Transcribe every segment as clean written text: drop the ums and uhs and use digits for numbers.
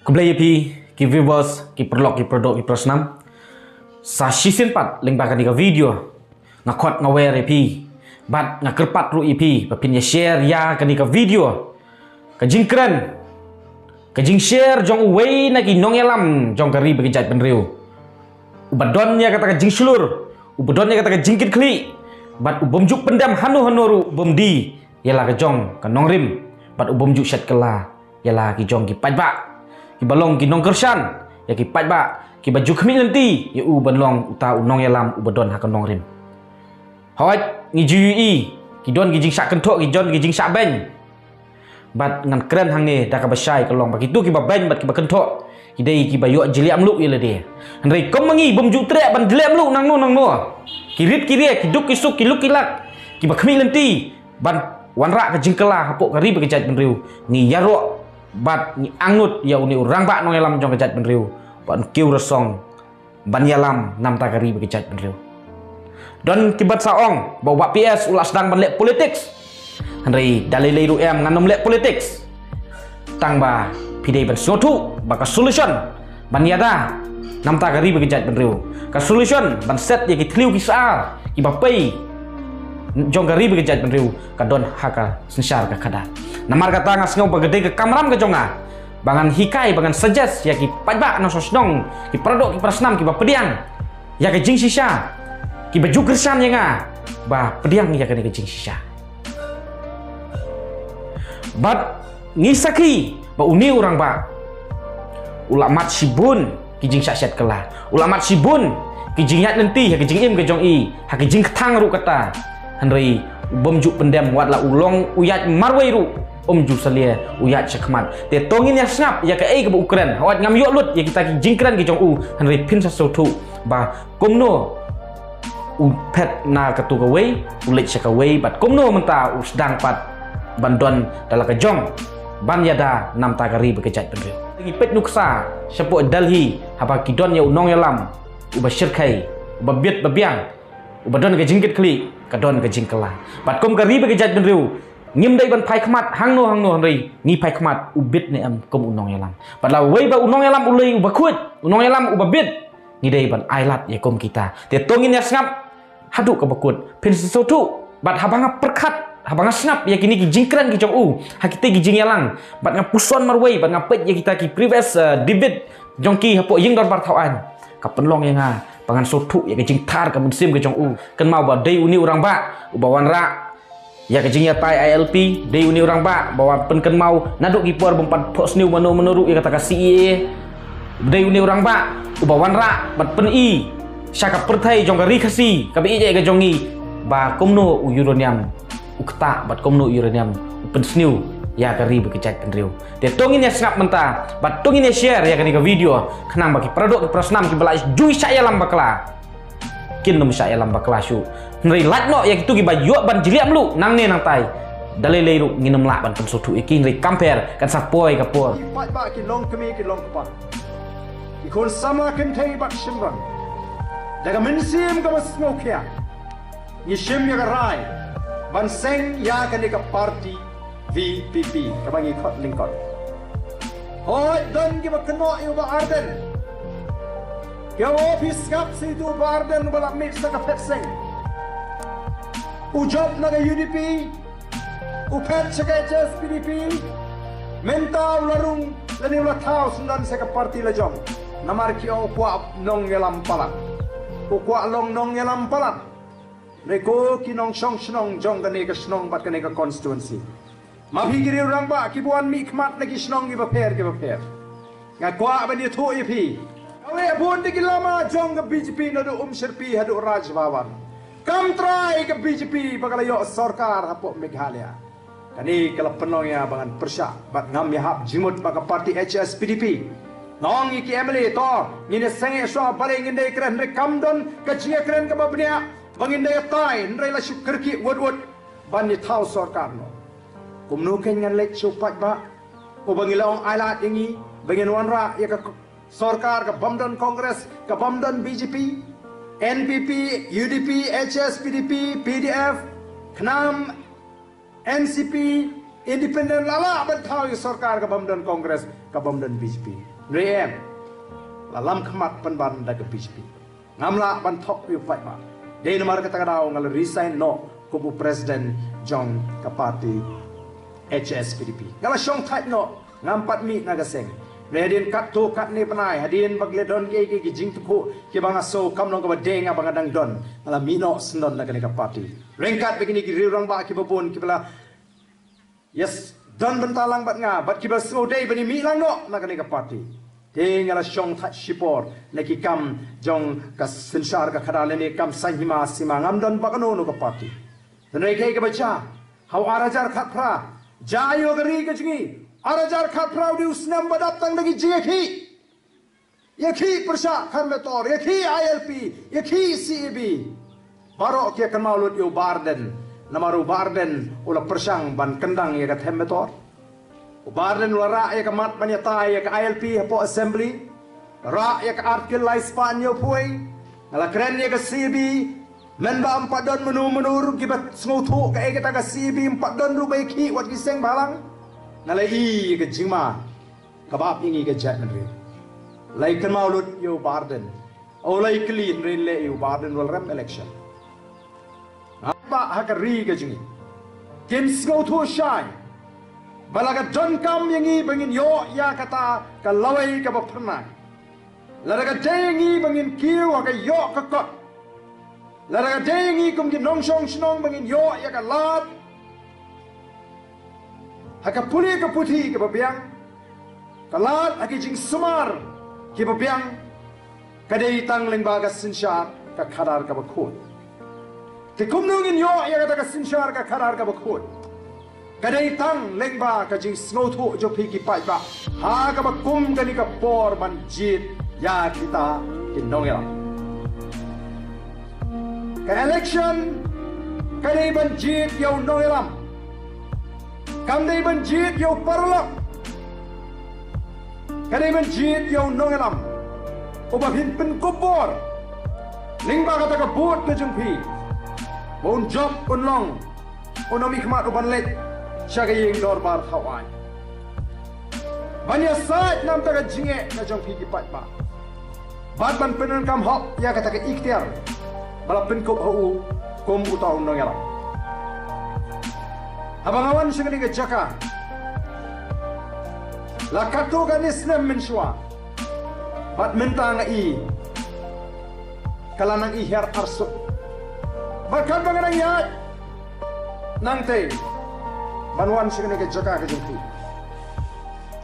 Keblai ki viewers ki perlok ki produk ki prosnam sa season 4 link bakan di video ngakot ngawer pi bat ngakerpat ru ip papin ya share ya kan di video ka jingkran ka jing share jong wei na ki nong elam jong kari bagi jat penriu ubadon ya kata ka jing slur ubadon ya kata ka jingkit kli bat ubomjuk pendam hanu ru bomdi yala ka jong ka nong rim bat ubomjuk shat kala yala ki jong ki pajba ki balong ki nong kersan ya ki pajba ki baju kemi nanti ya u banlong uta unong yalam ubadon ha ka nong rim hawat ngi jui ki don ki jing sak kentok ki jon ki jing sak ben bat ngan keren hang ni dak ka basai kalong bagi tu ki ba ben bat ki ba kentok ki dei ki ba yo jeli amlu ye le de handai kom mangi bomjuk trek ban jeli amlu nang no ki rit ki re ki duk ki suk ki luk ki lak ki ba kemi nanti ban wanra ka jingkela hapok kari bagi jat penriu ni yaro bat ni angut ya uni urang ba nong yalam jong kejat penriu ban kiu resong ban yalam nam ta kari bagi kejat penriu don kibat saong bawa PS ulah sedang banlek politics handai dalai ru em nganom lek politics tang ba pidai ban sotu ba ka solution ban yada nam ta kari bagi kejat penriu ka solution ban set ya ki tliu ki saar ki ba pai jong kari bagi kejat penriu ka don haka sensar ka kada namar kata ngas ngau bagede ke kamram ke jonga bangan hikai bangan suggest ya ki pajba no sosnong ki produk ki prasnam ki ba pediang ya ke jing sisa ki baju kersan ya nga ba pediang ya ke jing sisa bat ngisaki ba uni orang ba ulamat sibun ki jing sasyat kala ulamat sibun ki jing yat nanti ya ke jing im ke jong i ha ki jing ketang ru kata handai bomjuk pendam watla ulong uyat marwai ru ju salia uyat syakmat te tongin ya snap ya ke ai ke Ukraine hawat ngam yo lut ya kita ki jingkran ki jong u hanri pin sa so thu ba komno u pet na ka tu ka wei ulit sa ka wei bat komno menta u sedang pat bandon dala ka jong ban yada nam ta kari bekejat penri lagi pet nuksa syapo dalhi haba kidon ya unong yalam u basyirkai u babiet babiang u badon ka jingkit kli ka don ka jingkela bat kom kari bekejat penri ngim dai ban pai khmat hangno hanri ni pai khmat ubit ne am kom unong yalam padla wei ba unong yalam ulei u bakhut unong yalam u babit ni dai ban ailat ya kom kita te tongin ya snap hadu ka bakut pin sesuatu bat habanga perkat habanga snap ya kini ki jingkran ki jong u hakite ki jing yalang bat ngapuson marwei bat ngapet ya kita ki previous debit jongki hapo ying don partawan ka penlong ya nga pangan sotu ya ki jing tar ka munsim ki jong u kan mau ba dei uni urang ba u bawan ra ya kejingnya tai ILP day uni orang ba bawa penken mau naduk gipor bompat pos new menuru ya kata CIE day uni orang ba ubawan ra bat pen i syaka pertai jong kari kasi kabi ije ga jongi ba komno u uranium ukta bat komno uranium pen new ya kari bekecak penriu te tongin ya snap menta bat tongin ya share ya kani ka video kenang bagi produk prosnam ki balai jui saya lam bakla kin nom saya lam bakla syu nri lat no ya gitu ki baju ban jiliam lu nang ne nang tai dalai leru nginum la ban pensutu iki nri kamper kan sapoi kapor pat ba ki long kemi ki long pa ki kon sama kan thai bak shimran daga mensim ka mas smokia ni shim ya rai ban seng ya kan ka party VPP ka bangi khot lingkot hoi don ki ba keno yu ba arden kya office kap si tu ba arden bala mix ka petseng ujob naga UDP upet sekai PDP mental larung lani ulah tahu sundan seka parti lajong namar ki o kwa nong ngelam palat o kwa long nong ngelam palat reko ki nong song snong jong kane ka snong bat kane ka constituency mabhigiri urang ba ki buan mi khmat lagi snong gi ba pher nga kwa ban ye thu ipi awe bun de lama jong ka BJP nadu sherpi hadu raj bawan kam try ke BJP bagalayo sarkar hapo Meghalaya kani kala penong ya bangan persya bat ngam ya hap jimut baka parti HS PDP nong iki emily to ngine senge so bale nginde kren re kamdon ka chia kren ka babnya banginde tai ndre la syukur ki wod ban ni thau sarkar no kumno ken ngan lek chupat ba o bangila ong ailat ingi bangin wanra ya ka sarkar ka bamdon kongres ka bamdon BJP NPP, UDP, HS, PDP, PDF, KNAM, NCP, independen lala bentau yu sarkar ka bamdan kongres ka bamdan BJP rem lalam khamat panban da ka BJP ngamla ban thok yu pai ma de namar ka tagadaw ngal resign no kubu president jong ka party HSPDP ngala syong thai no ngampat mi nagaseng redin kat to kat ni panai hadin bagledon ke jing tu ke bang aso kam nong ka badeng abang adang don ngala mi no sendon na ka party rengkat begini ki rirang ba ki babon ki bala yes don bentalang bat nga bat ki bal so day bani mi lang no na ka party ngala syong thai shipor lagi kam jong ka sensar ka khadale ni kam sanhima sima ngam don bakano no ka party dan rei ke baca hau arajar khat pra jayo gari ke jingi arajar khat pra di usnam badat tang lagi jeki yeki persya kharmetor yeki ILP yeki CEB baro ke kan maulut yo barden namaru barden ula persang ban kendang ya ka themmetor barden ula ra ya ka mat banyata ya ka ILP po assembly ra ya ka artikel lais panyo puai ngala keren ya ka CEB Menba 4 don menur kibat sengutu ka kita ka CB 4 don rubai ki wat kiseng balang nalai ke jingma kabab ingi ke jat nri lai kan maulut yo barden o lai clean rin le yo barden wal rem election apa hakari ke jingi kim sengutu shai balaga don kam yangi bangin yo ya kata ka lawai ka bapernai laraga jengi bangin kiu ka yo ka kot Lara dengi kum ki nong song snong bangin yo ya ka lat. Haka puli ka puthi ka babiang. Kalat aki jing sumar ki babiang. Kadai tang leng baga sinshar ka khadar ka bakhot. Ti kum nungin yo ya ka sinshar ka khadar ka bakhot. Kadai tang leng ba ka jing snothu jo phi ki pai ba. Ha ka bakum ka ni ka por ban jit ya kita ki nong ya. Ka election kadai banjit yaw noilam kadai banjit yaw parlok kadai banjit yaw noilam ubabhin pen kubor lingba kata ka buat ke jengpi bon job unlong unomi khmat uban lek syagayeng dorbar thawai banya sait nam ta ka jinge na jengpi ki pat ba bad ban penan kam hop ya kata ka ikhtiar balapin ko hau kom utau nong yalam abang awan segini ke jaka lakatu ganis nem mensua bat mentang i kalanang i her arsuk bahkan banganang ya nang te banwan segini ke jaka ke jumpi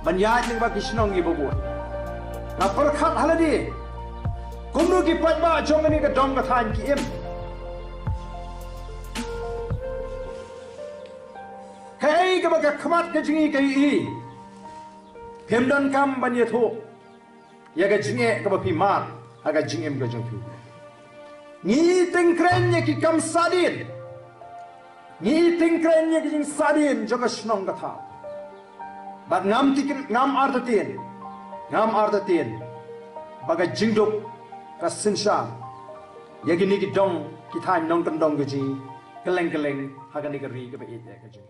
banyat ning bagi snong i bobot na perkhat haladi Kumnu ki patba jong ni ka dong ka than ki im kai ka baga khmat ka jingi kai i phemdan kam ban ye tho ya ga jinge ka ba phi mat aga jingem ka jong phi ni tingkren ye ki kam sadin ni tingkren ye ki jing sadin jo ka snong ka tha bat ngam artatin baga jingduk Kasinsha, yagi ni ki dong ki thain nong kan dong gaji, keleng keleng haga ni kari ka ba ite ka jing.